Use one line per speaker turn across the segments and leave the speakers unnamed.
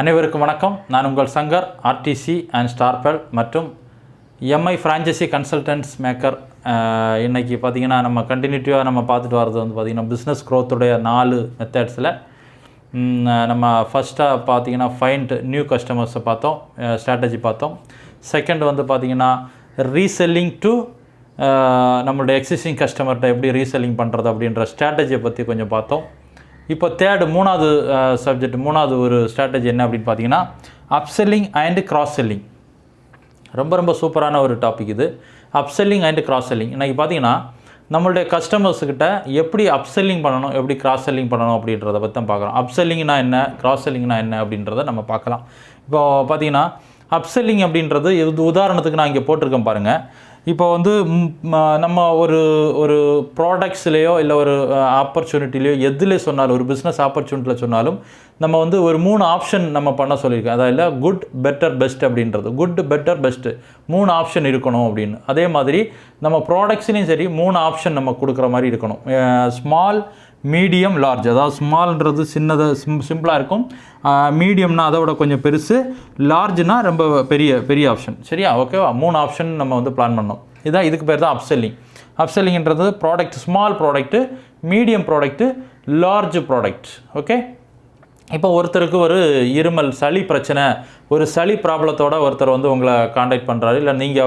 அனைவருக்கும் வணக்கம். நான் உங்கள் சங்கர், ஆர்டிசி அண்ட் ஸ்டார்பெல் மற்றும் எம்ஐ ஃப்ரான்ச்சைசி கன்சல்டன்ட்ஸ் மேக்கர். இன்றைக்கி பார்த்திங்கன்னா நம்ம கண்டினியூட்டிவாக நம்ம பார்த்துட்டு வர்றது வந்து பார்த்திங்கன்னா பிஸ்னஸ் க்ரோத்துடைய 4 மெத்தட்ஸில் நம்ம ஃபஸ்ட்டாக பார்த்திங்கன்னா ஃபைண்ட் நியூ கஸ்டமர்ஸை பார்த்தோம், ஸ்ட்ராட்டஜி பார்த்தோம். செகண்ட் வந்து பார்த்திங்கன்னா ரீசெல்லிங் டு நம்மளுடைய எக்ஸிஸ்டிங் கஸ்டமர்கிட்ட எப்படி ரீசெல்லிங் பண்ணுறது அப்படின்ற ஸ்ட்ராட்டஜியை பற்றி கொஞ்சம் பார்த்தோம். இப்போ மூணாவது சப்ஜெக்ட், மூணாவது ஒரு ஸ்ட்ராட்டஜி என்ன அப்படின்னு பார்த்தீங்கன்னா அப்செல்லிங் அண்ட் கிராஸ் செல்லிங். ரொம்ப சூப்பரான ஒரு டாபிக் இது, அப்செல்லிங் அண்ட் கிராஸ் செல்லிங். இன்றைக்கி பார்த்தீங்கன்னா நம்மளுடைய கஸ்டமர்ஸுக்கிட்ட எப்படி அப்செல்லிங் பண்ணணும், எப்படி கிராஸ் செல்லிங் பண்ணணும் அப்படின்றத பற்றி தான் பார்க்குறோம். அப்செல்லிங்னா என்ன, கிராஸ் செல்லிங்னா என்ன அப்படின்றத நம்ம பார்க்கலாம். இப்போ பார்த்தீங்கன்னா அப்செல்லிங் அப்படின்றது உதாரணத்துக்கு நான் இங்கே போட்டிருக்கேன் பாருங்கள். இப்போ வந்து நம்ம ஒரு ப்ராடக்ட்ஸ்லேயோ இல்லை ஒரு ஆப்பர்ச்சுனிட்டிலையோ எதில் சொன்னாலும், ஒரு பிஸ்னஸ் ஆப்பர்ச்சுனிட்டியில் சொன்னாலும் நம்ம வந்து ஒரு 3 ஆப்ஷன் நம்ம பண்ண சொல்லியிருக்கோம். அதாவது குட், பெட்டர், பெஸ்ட் அப்படின்றது. குட், பெட்டர், பெஸ்ட்டு 3 ஆப்ஷன் இருக்கணும் அப்படின்னு. அதே மாதிரி நம்ம ப்ராடக்ட்ஸ்லேயும் சரி 3 ஆப்ஷன் நம்ம கொடுக்குற மாதிரி இருக்கணும். Small, medium, large. அதாவது ஸ்மால்ன்றது சிம்பிளாக இருக்கும், மீடியம்னா அதை விட கொஞ்சம் பெருசு, லார்ஜ்னா ரொம்ப பெரிய ஆப்ஷன். சரியா? ஓகேவா? 3 ஆப்ஷன் நம்ம வந்து பிளான் பண்ணோம். இதுக்கு பேர் தான் அப்செல்லிங். அப்செல்லிங்ன்றது product, small product, medium product, large product. Okay. இப்போ ஒருத்தருக்கு ஒரு இருமல், சளி பிரச்சனை, ஒரு சளி ப்ராப்ளத்தோடு ஒருத்தர் வந்து உங்களை காண்டாக்ட் பண்ணுறாரு, இல்லை நீங்கள்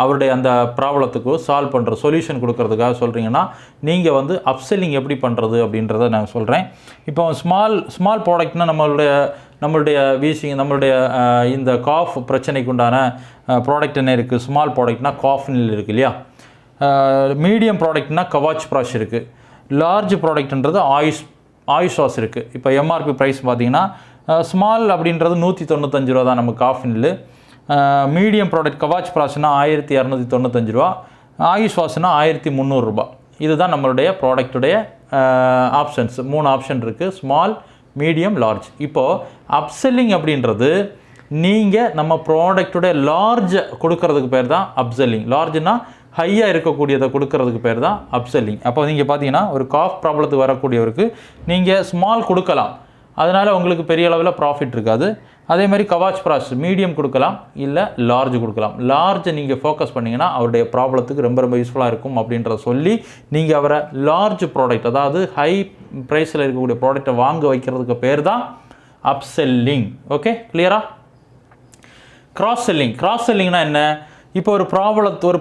அவருடைய அந்த ப்ராப்ளத்துக்கு சால்வ் பண்ணுற சொல்யூஷன் கொடுக்கறதுக்காக சொல்கிறீங்கன்னா நீங்கள் வந்து அப்செல்லிங் எப்படி பண்ணுறது அப்படின்றத நான் சொல்கிறேன். இப்போ ஸ்மால் ப்ராடக்ட்னால் நம்மளுடைய வீசிங், நம்மளுடைய இந்த காஃப் பிரச்சனைக்கு உண்டான ப்ராடக்ட் என்ன இருக்குது? ஸ்மால் ப்ராடக்ட்னால் காஃப்னில் இருக்குது இல்லையா? மீடியம் ப்ராடக்ட்னால் கவாச் ப்ராஷ் இருக்குது. லார்ஜ் ப்ராடக்ட்ன்றது ஆயுஷ் வாஷ் இருக்குது. இப்போ எம்ஆர்பி ப்ரைஸ் பார்த்தீங்கன்னா ஸ்மால் அப்படின்றது 195 ரூபா தான் நமக்கு காஃபினில். மீடியம் ப்ராடக்ட் கவாச் ப்ராஷ்னா 1295 ரூபா, ஆயுஷ் வாஷ்னா 1300 ரூபா. இதுதான் நம்மளுடைய ப்ராடக்டுடைய ஆப்ஷன்ஸ். 3 ஆப்ஷன் இருக்குது, ஸ்மால், மீடியம், லார்ஜ். இப்போது அப்செல்லிங் அப்படின்றது நீங்கள் நம்ம ப்ராடக்டுடைய லார்ஜ் கொடுக்கறதுக்கு பேர் தான் அப்செல்லிங். லார்ஜ்னா ஹையாக இருக்கக்கூடியதை கொடுக்கறதுக்கு பேர் தான் அப்செல்லிங். அப்போ நீங்கள் பார்த்தீங்கன்னா ஒரு காஃப் ப்ராப்ளத்துக்கு வரக்கூடியவருக்கு நீங்கள் ஸ்மால் கொடுக்கலாம், அதனால் உங்களுக்கு பெரிய அளவில் ப்ராஃபிட் இருக்காது. அதேமாதிரி கவாச் ப்ராஷ் மீடியம் கொடுக்கலாம், இல்லை லார்ஜ் கொடுக்கலாம். லார்ஜை நீங்கள் ஃபோக்கஸ் பண்ணிங்கன்னா அவருடைய ப்ராப்ளத்துக்கு ரொம்ப யூஸ்ஃபுல்லாக இருக்கும் அப்படின்றத சொல்லி நீங்கள் அவரை லார்ஜ் ப்ராடக்ட், அதாவது ஹை ப்ரைஸில் இருக்கக்கூடிய ப்ராடக்டை வாங்க வைக்கிறதுக்கு பேர் தான் அப்செல்லிங். ஓகே, கிளியரா? கிராஸ் செல்லிங்னா என்ன? இப்போ ஒரு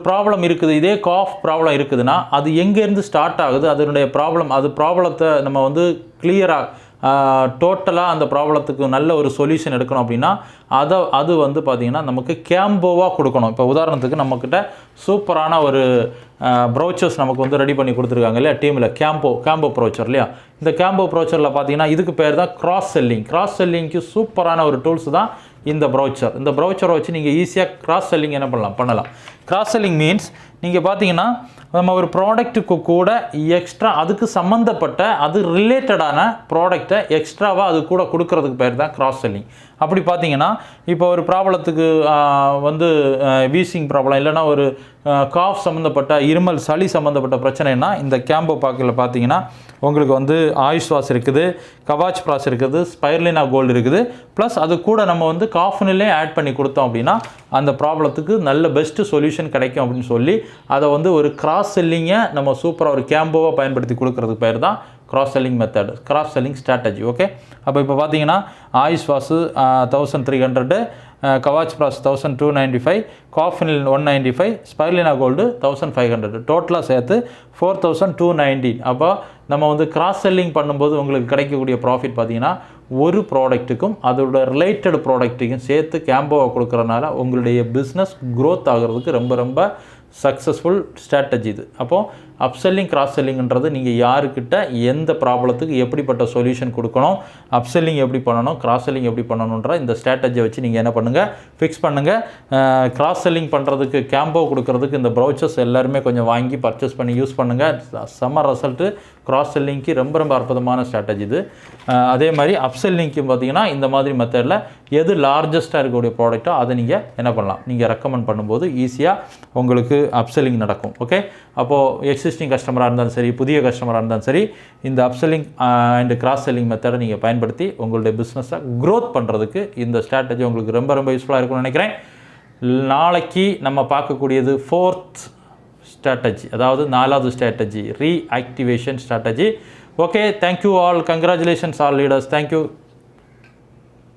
ப்ராப்ளம் இருக்குது, இதே காஃப் ப்ராப்ளம் இருக்குதுன்னா அது எங்கேருந்து ஸ்டார்ட் ஆகுது, அதனுடைய ப்ராப்ளத்தை நம்ம வந்து கிளியராக டோட்டலாக அந்த ப்ராப்ளத்துக்கு நல்ல ஒரு சொல்யூஷன் எடுக்கணும் அப்படின்னா அது வந்து பார்த்திங்கன்னா நமக்கு கேம்போவாக கொடுக்கணும். இப்போ உதாரணத்துக்கு நம்மக்கிட்ட சூப்பரான ஒரு ப்ரௌச்சர்ஸ் நமக்கு வந்து ரெடி பண்ணி கொடுத்துருக்காங்க இல்லையா டீமில், கேம்போ ப்ரௌச்சர் இல்லையா? இந்த கேம்போ ப்ரௌச்சரில் பார்த்தீங்கன்னா இதுக்கு பேர் தான் கிராஸ் செல்லிங்க்கு சூப்பரான ஒரு டூல்ஸ் தான் இந்த ப்ரௌச்சர். இந்த ப்ரௌச்சரை வச்சு நீங்கள் ஈஸியாக கிராஸ் செல்லிங் என்ன பண்ணலாம். கிராஸ் செல்லிங் மீன்ஸ் நீங்கள் பார்த்தீங்கன்னா நம்ம ஒரு ப்ராடக்ட்டுக்கு கூட எக்ஸ்ட்ரா அதுக்கு சம்மந்தப்பட்ட அது ரிலேட்டடான ப்ராடக்டை எக்ஸ்ட்ராவாக அது கூட கொடுக்கறதுக்கு பேர் தான் கிராஸ் செல்லிங். அப்படி பார்த்தீங்கன்னா இப்போ ஒரு ப்ராப்ளத்துக்கு வந்து வீசிங் ப்ராப்ளம், இல்லைனா ஒரு காஃப் சம்மந்தப்பட்ட இருமல், சளி சம்மந்தப்பட்ட பிரச்சனைனா இந்த கேம்போ பாக்கில் பார்த்தீங்கன்னா உங்களுக்கு வந்து ஆயுஷ் வாஷ் இருக்குது, கவாச் ப்ராஷ் இருக்குது, ஸ்பைர்லினா கோல்டு இருக்குது, ப்ளஸ் அது கூட நம்ம வந்து காஃப்னிலே ஆட் பண்ணி கொடுத்தோம் அப்படின்னா அந்த ப்ராப்ளத்துக்கு நல்ல பெஸ்ட்டு சொல்யூஷன் கிடைக்கும் அப்படின்னு சொல்லி அதை வந்து ஒரு கிராஸ் செல்லிங்கை நம்ம சூப்பராக ஒரு கேம்போவாக பயன்படுத்தி கொடுக்கறதுக்கு பேர் தான் cross selling method, cross selling strategy. Okay. அப்போ இப்போ பார்த்தீங்கன்னா ஆயுஷ் வாஷு 1300, கவாச் ப்ராஷ் 1295, காஃபினில் 195, ஸ்பைர்லினா கோல்டு 1500, டோட்டலாக சேர்த்து 4290. அப்போ நம்ம வந்து கிராஸ் செல்லிங் பண்ணும்போது உங்களுக்கு கிடைக்கக்கூடிய ப்ராஃபிட் பார்த்தீங்கன்னா ஒரு ப்ராடக்ட்டுக்கும் அதோட ரிலேட்டட் ப்ராடக்ட்டுக்கும் சேர்த்து கேம்போவை கொடுக்குறதுனால உங்களுடைய பிஸ்னஸ் க்ரோத் ஆகிறதுக்கு ரொம்ப சக்ஸஸ்ஃபுல் ஸ்ட்ராட்டஜி இது. அப்போது அப்செல்லிங், கிராஸ் செல்லிங்ன்றது நீங்கள் யாருக்கிட்ட எந்த ப்ராப்ளத்துக்கு எப்படிப்பட்ட சொல்யூஷன் கொடுக்கணும், அப்செல்லிங் எப்படி பண்ணணும், கிராஸ் செல்லிங் எப்படி பண்ணணுன்ற இந்த ஸ்ட்ராட்டஜியை வச்சு நீங்கள் என்ன பண்ணுங்கள், ஃபிக்ஸ் பண்ணுங்கள். கிராஸ் செல்லிங் பண்ணுறதுக்கு, கேம்போ கொடுக்கறதுக்கு இந்த ப்ரௌச்சர்ஸ் எல்லாருமே கொஞ்சம் வாங்கி பர்ச்சேஸ் பண்ணி யூஸ் பண்ணுங்கள். செம்ம ரிசல்ட்டு. கிராஸ் செல்லிங்க்கு ரொம்ப அற்புதமான ஸ்ட்ராட்டஜி இது. அதே மாதிரி அப்செல்லிங்க்கு பார்த்தீங்கன்னா இந்த மாதிரி மெத்தடில் எது லார்ஜஸ்ட்டாக இருக்கக்கூடிய ப்ராடக்ட்டோ அதை நீங்கள் என்ன பண்ணலாம், நீங்கள் ரெக்கமெண்ட் பண்ணும்போது ஈஸியாக உங்களுக்கு அப்செல்லிங் நடக்கும். ஓகே. அப்போது எக்ஸிஸ்டிங் கஸ்டமராக இருந்தாலும் சரி, புதிய கஸ்டமராக இருந்தாலும் சரி, இந்த அப்செல்லிங் அண்ட் கிராஸ் செல்லிங் மெத்தடை நீங்கள் பயன்படுத்தி உங்களுடைய பிஸ்னஸை க்ரோத் பண்ணுறதுக்கு இந்த ஸ்ட்ராட்டஜி உங்களுக்கு ரொம்ப ரொம்ப யூஸ்ஃபுல்லாக இருக்கும்னு நினைக்கிறேன். நாளைக்கு நம்ம பார்க்கக்கூடியது 4th ஸ்ட்ராட்டஜி, அதாவது 4வது strategy, reactivation strategy. Okay, thank you all, congratulations all leaders, thank you.